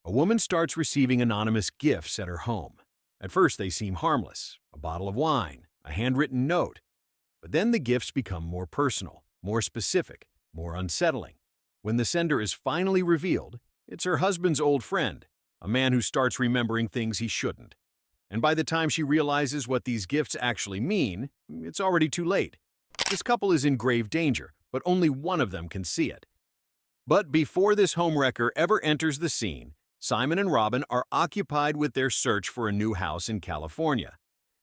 A woman starts receiving anonymous gifts at her home. At first, they seem harmless, a bottle of wine, a handwritten note. But then the gifts become more personal, more specific, more unsettling. When the sender is finally revealed, it's her husband's old friend, a man who starts remembering things he shouldn't. And by the time she realizes what these gifts actually mean, it's already too late. This couple is in grave danger, but only one of them can see it. But before this homewrecker ever enters the scene, Simon and Robin are occupied with their search for a new house in California.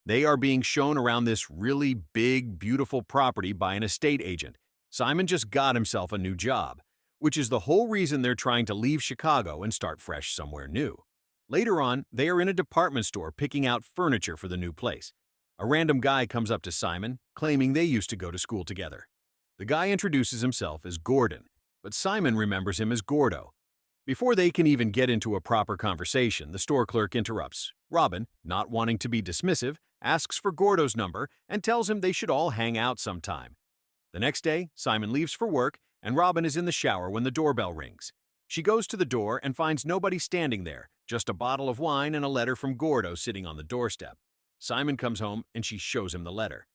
They are being shown around this really big, beautiful property by an estate agent. Simon just got himself a new job, which is the whole reason they're trying to leave Chicago and start fresh somewhere new. Later on, they are in a department store picking out furniture for the new place. A random guy comes up to Simon, claiming they used to go to school together. The guy introduces himself as Gordon, but Simon remembers him as Gordo. Before they can even get into a proper conversation, the store clerk interrupts. Robin, not wanting to be dismissive, asks for Gordo's number and tells him they should all hang out sometime. The next day, Simon leaves for work, and Robin is in the shower when the doorbell rings. She goes to the door and finds nobody standing there, just a bottle of wine and a letter from Gordo sitting on the doorstep. Simon comes home and she shows him the letter.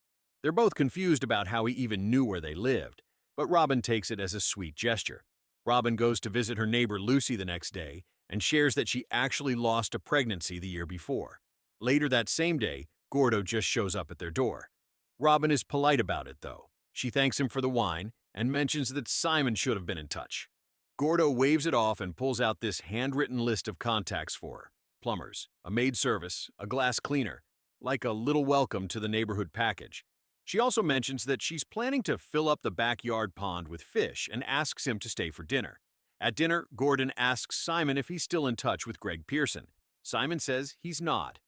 They're both confused about how he even knew where they lived, but Robin takes it as a sweet gesture. Robin goes to visit her neighbor Lucy the next day and shares that she actually lost a pregnancy the year before. Later that same day, Gordo just shows up at their door. Robin is polite about it, though. She thanks him for the wine and mentions that Simon should have been in touch. Gordo waves it off and pulls out this handwritten list of contacts for her. Plumbers, a maid service, a glass cleaner, like a little welcome to the neighborhood package. She also mentions that she's planning to fill up the backyard pond with fish and asks him to stay for dinner. At dinner, Gordon asks Simon if he's still in touch with Greg Pearson. Simon says he's not.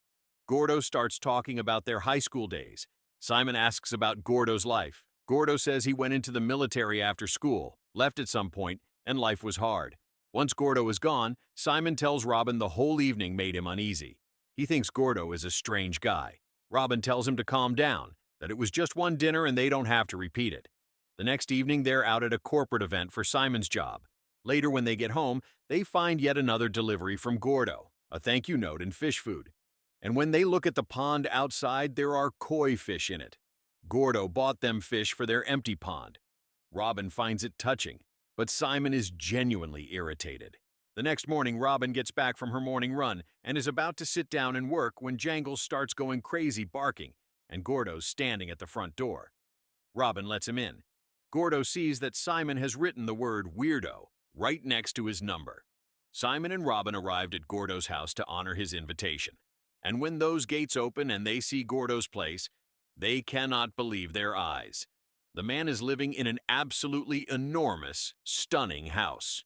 Gordo starts talking about their high school days. Simon asks about Gordo's life. Gordo says he went into the military after school, left at some point, and life was hard. Once Gordo is gone, Simon tells Robin the whole evening made him uneasy. He thinks Gordo is a strange guy. Robin tells him to calm down, that it was just one dinner and they don't have to repeat it. The next evening, they're out at a corporate event for Simon's job. Later, when they get home, they find yet another delivery from Gordo, a thank you note and fish food. And when they look at the pond outside, there are koi fish in it. Gordo bought them fish for their empty pond. Robin finds it touching, but Simon is genuinely irritated. The next morning, Robin gets back from her morning run and is about to sit down and work when Jangles starts going crazy barking, and Gordo's standing at the front door. Robin lets him in. Gordo sees that Simon has written the word weirdo right next to his number. Simon and Robin arrived at Gordo's house to honor his invitation. And when those gates open and they see Gordo's place, they cannot believe their eyes. The man is living in an absolutely enormous, stunning house.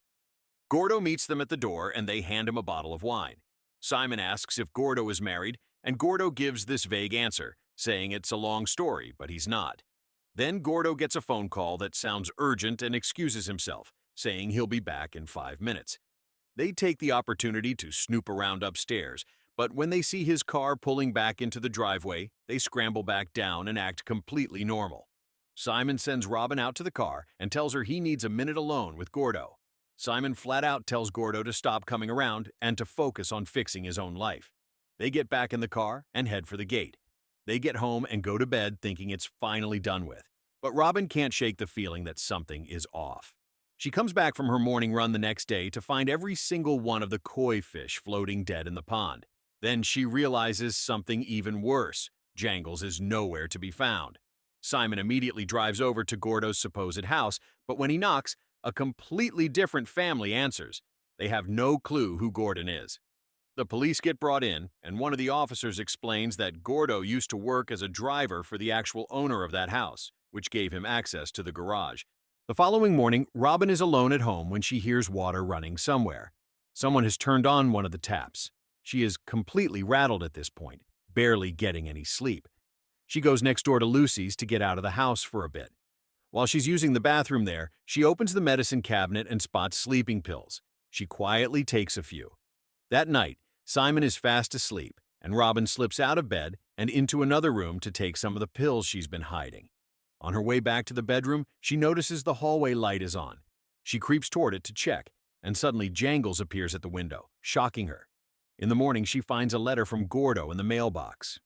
Gordo meets them at the door and they hand him a bottle of wine. Simon asks if Gordo is married, and Gordo gives this vague answer, saying it's a long story, but he's not. Then Gordo gets a phone call that sounds urgent and excuses himself, saying he'll be back in 5 minutes. They take the opportunity to snoop around upstairs, but when they see his car pulling back into the driveway, they scramble back down and act completely normal. Simon sends Robin out to the car and tells her he needs a minute alone with Gordo. Simon flat out tells Gordo to stop coming around and to focus on fixing his own life. They get back in the car and head for the gate. They get home and go to bed thinking it's finally done with. But Robin can't shake the feeling that something is off. She comes back from her morning run the next day to find every single one of the koi fish floating dead in the pond. Then she realizes something even worse. Jangles is nowhere to be found. Simon immediately drives over to Gordo's supposed house, but when he knocks, a completely different family answers. They have no clue who Gordon is. The police get brought in, and one of the officers explains that Gordo used to work as a driver for the actual owner of that house, which gave him access to the garage. The following morning, Robin is alone at home when she hears water running somewhere. Someone has turned on one of the taps. She is completely rattled at this point, barely getting any sleep. She goes next door to Lucy's to get out of the house for a bit. While she's using the bathroom there, she opens the medicine cabinet and spots sleeping pills. She quietly takes a few. That night, Simon is fast asleep, and Robin slips out of bed and into another room to take some of the pills she's been hiding. On her way back to the bedroom, she notices the hallway light is on. She creeps toward it to check, and suddenly Jangles appears at the window, shocking her. In the morning, she finds a letter from Gordo in the mailbox.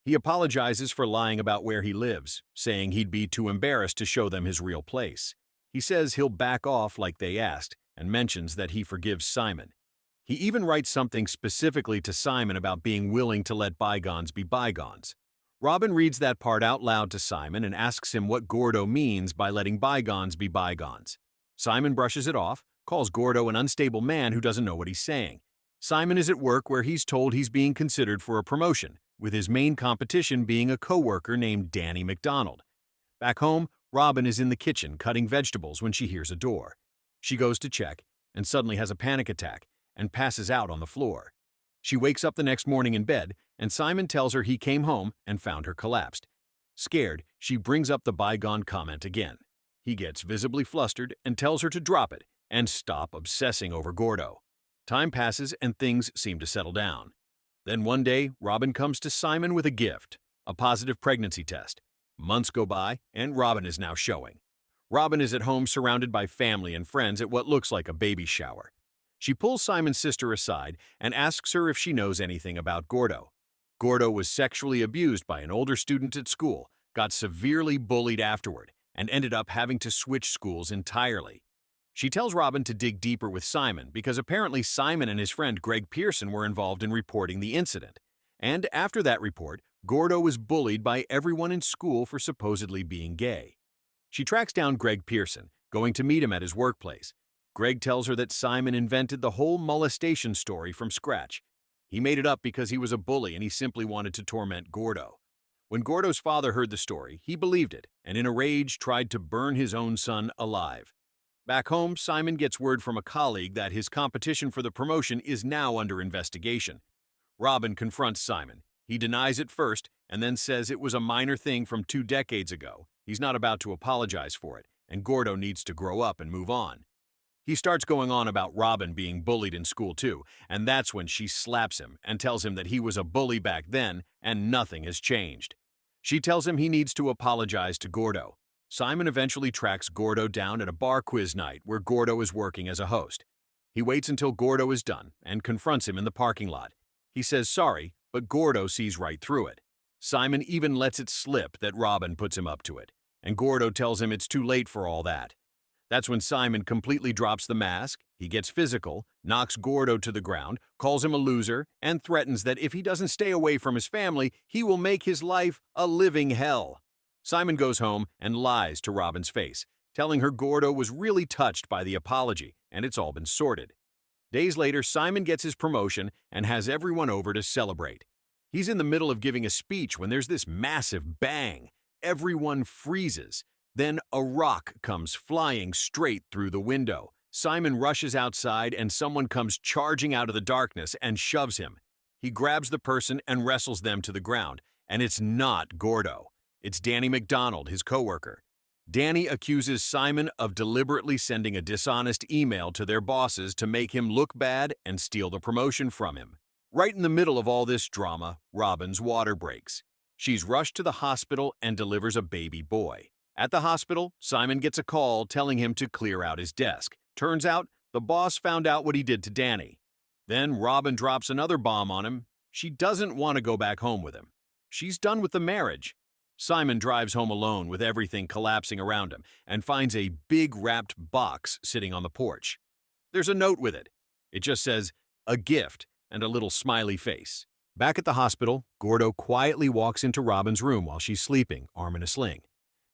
He apologizes for lying about where he lives, saying he'd be too embarrassed to show them his real place. He says he'll back off like they asked, and mentions that he forgives Simon. He even writes something specifically to Simon about being willing to let bygones be bygones. Robin reads that part out loud to Simon and asks him what Gordo means by letting bygones be bygones. Simon brushes it off, calls Gordo an unstable man who doesn't know what he's saying. Simon is at work where he's told he's being considered for a promotion, with his main competition being a co-worker named Danny McDonald. Back home, Robin is in the kitchen cutting vegetables when she hears a door. She goes to check and suddenly has a panic attack and passes out on the floor. She wakes up the next morning in bed, and Simon tells her he came home and found her collapsed. Scared, she brings up the bygone comment again. He gets visibly flustered and tells her to drop it and stop obsessing over Gordo. Time passes and things seem to settle down. Then one day, Robin comes to Simon with a gift, a positive pregnancy test. Months go by, and Robin is now showing. Robin is at home surrounded by family and friends at what looks like a baby shower. She pulls Simon's sister aside and asks her if she knows anything about Gordo. Gordo was sexually abused by an older student at school, got severely bullied afterward, and ended up having to switch schools entirely. She tells Robin to dig deeper with Simon because apparently Simon and his friend Greg Pearson were involved in reporting the incident. And after that report, Gordo was bullied by everyone in school for supposedly being gay. She tracks down Greg Pearson, going to meet him at his workplace. Greg tells her that Simon invented the whole molestation story from scratch. He made it up because he was a bully and he simply wanted to torment Gordo. When Gordo's father heard the story, he believed it and in a rage tried to burn his own son alive. Back home, Simon gets word from a colleague that his competition for the promotion is now under investigation. Robin confronts Simon. He denies it first and then says it was a minor thing from 2 decades ago. He's not about to apologize for it, and Gordo needs to grow up and move on. He starts going on about Robin being bullied in school too, and that's when she slaps him and tells him that he was a bully back then and nothing has changed. She tells him he needs to apologize to Gordo. Simon eventually tracks Gordo down at a bar quiz night where Gordo is working as a host. He waits until Gordo is done and confronts him in the parking lot. He says sorry, but Gordo sees right through it. Simon even lets it slip that Robin puts him up to it, and Gordo tells him it's too late for all that. That's when Simon completely drops the mask, he gets physical, knocks Gordo to the ground, calls him a loser, and threatens that if he doesn't stay away from his family, he will make his life a living hell. Simon goes home and lies to Robin's face, telling her Gordo was really touched by the apology, and it's all been sorted. Days later, Simon gets his promotion and has everyone over to celebrate. He's in the middle of giving a speech when there's this massive bang. Everyone freezes. Then a rock comes flying straight through the window. Simon rushes outside and someone comes charging out of the darkness and shoves him. He grabs the person and wrestles them to the ground, and it's not Gordo. It's Danny McDonald, his coworker. Danny accuses Simon of deliberately sending a dishonest email to their bosses to make him look bad and steal the promotion from him. Right in the middle of all this drama, Robin's water breaks. She's rushed to the hospital and delivers a baby boy. At the hospital, Simon gets a call telling him to clear out his desk. Turns out, the boss found out what he did to Danny. Then Robin drops another bomb on him. She doesn't want to go back home with him. She's done with the marriage. Simon drives home alone with everything collapsing around him and finds a big wrapped box sitting on the porch. There's a note with it. It just says, "A gift," and a little smiley face. Back at the hospital, Gordo quietly walks into Robin's room while she's sleeping, arm in a sling.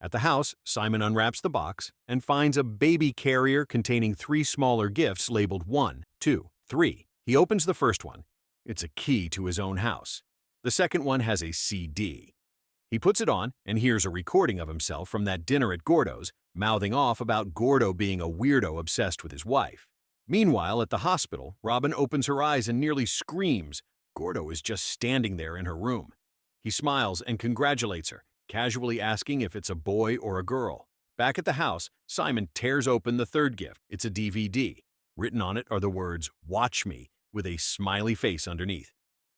At the house, Simon unwraps the box and finds a baby carrier containing 3 smaller gifts labeled 1, 2, 3. He opens the first one. It's a key to his own house. The second one has a CD. He puts it on and hears a recording of himself from that dinner at Gordo's, mouthing off about Gordo being a weirdo obsessed with his wife. Meanwhile, at the hospital, Robin opens her eyes and nearly screams. Gordo is just standing there in her room. He smiles and congratulates her, casually asking if it's a boy or a girl. Back at the house, Simon tears open the third gift. It's a DVD. Written on it are the words, "Watch me," with a smiley face underneath.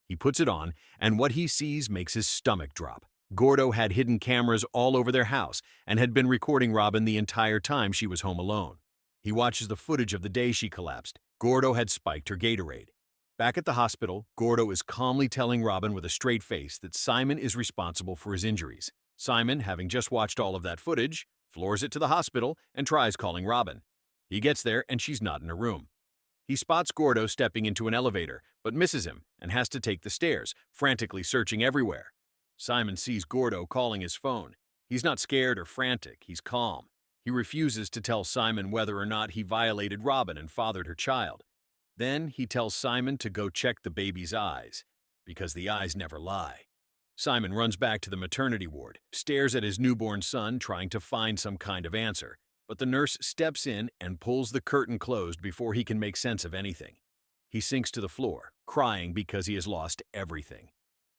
He puts it on, and what he sees makes his stomach drop. Gordo had hidden cameras all over their house and had been recording Robin the entire time she was home alone. He watches the footage of the day she collapsed, Gordo had spiked her Gatorade. Back at the hospital, Gordo is calmly telling Robin with a straight face that Simon is responsible for his injuries. Simon, having just watched all of that footage, floors it to the hospital and tries calling Robin. He gets there and she's not in her room. He spots Gordo stepping into an elevator, but misses him and has to take the stairs, frantically searching everywhere. Simon sees Gordo calling his phone. He's not scared or frantic, he's calm. He refuses to tell Simon whether or not he violated Robin and fathered her child. Then he tells Simon to go check the baby's eyes, because the eyes never lie. Simon runs back to the maternity ward, stares at his newborn son trying to find some kind of answer, but the nurse steps in and pulls the curtain closed before he can make sense of anything. He sinks to the floor, crying because he has lost everything.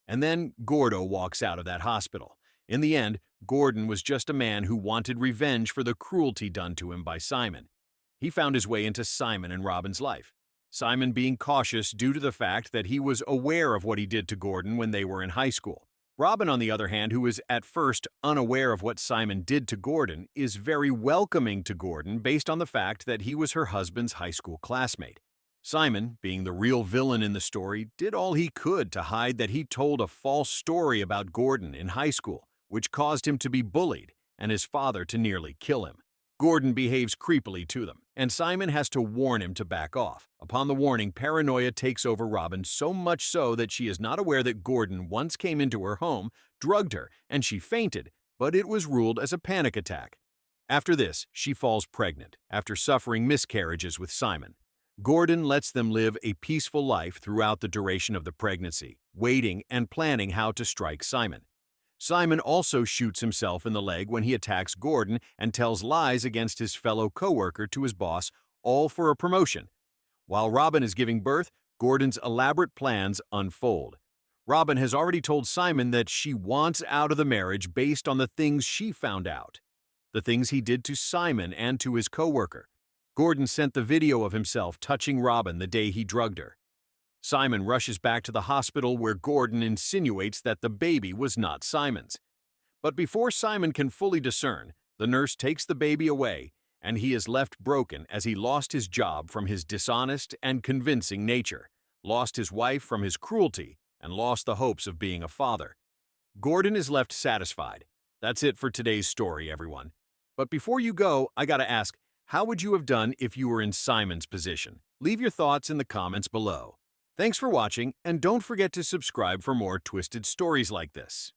And then Gordo walks out of that hospital. In the end, Gordon was just a man who wanted revenge for the cruelty done to him by Simon. He found his way into Simon and Robin's life. Simon being cautious due to the fact that he was aware of what he did to Gordon when they were in high school. Robin, on the other hand, who was at first unaware of what Simon did to Gordon, is very welcoming to Gordon based on the fact that he was her husband's high school classmate. Simon, being the real villain in the story, did all he could to hide that he told a false story about Gordon in high school, which caused him to be bullied and his father to nearly kill him. Gordon behaves creepily to them, and Simon has to warn him to back off. Upon the warning, paranoia takes over Robin so much so that she is not aware that Gordon once came into her home, drugged her, and she fainted, but it was ruled as a panic attack. After this, she falls pregnant, after suffering miscarriages with Simon. Gordon lets them live a peaceful life throughout the duration of the pregnancy, waiting and planning how to strike Simon. Simon also shoots himself in the leg when he attacks Gordon and tells lies against his fellow coworker to his boss, all for a promotion. While Robin is giving birth, Gordon's elaborate plans unfold. Robin has already told Simon that she wants out of the marriage based on the things she found out. The things he did to Simon and to his coworker. Gordon sent the video of himself touching Robin the day he drugged her. Simon rushes back to the hospital where Gordon insinuates that the baby was not Simon's. But before Simon can fully discern, the nurse takes the baby away, and he is left broken as he lost his job from his dishonest and convincing nature, lost his wife from his cruelty, and lost the hopes of being a father. Gordon is left satisfied. That's it for today's story, everyone. But before you go, I gotta ask, how would you have done if you were in Simon's position? Leave your thoughts in the comments below. Thanks for watching, and don't forget to subscribe for more twisted stories like this.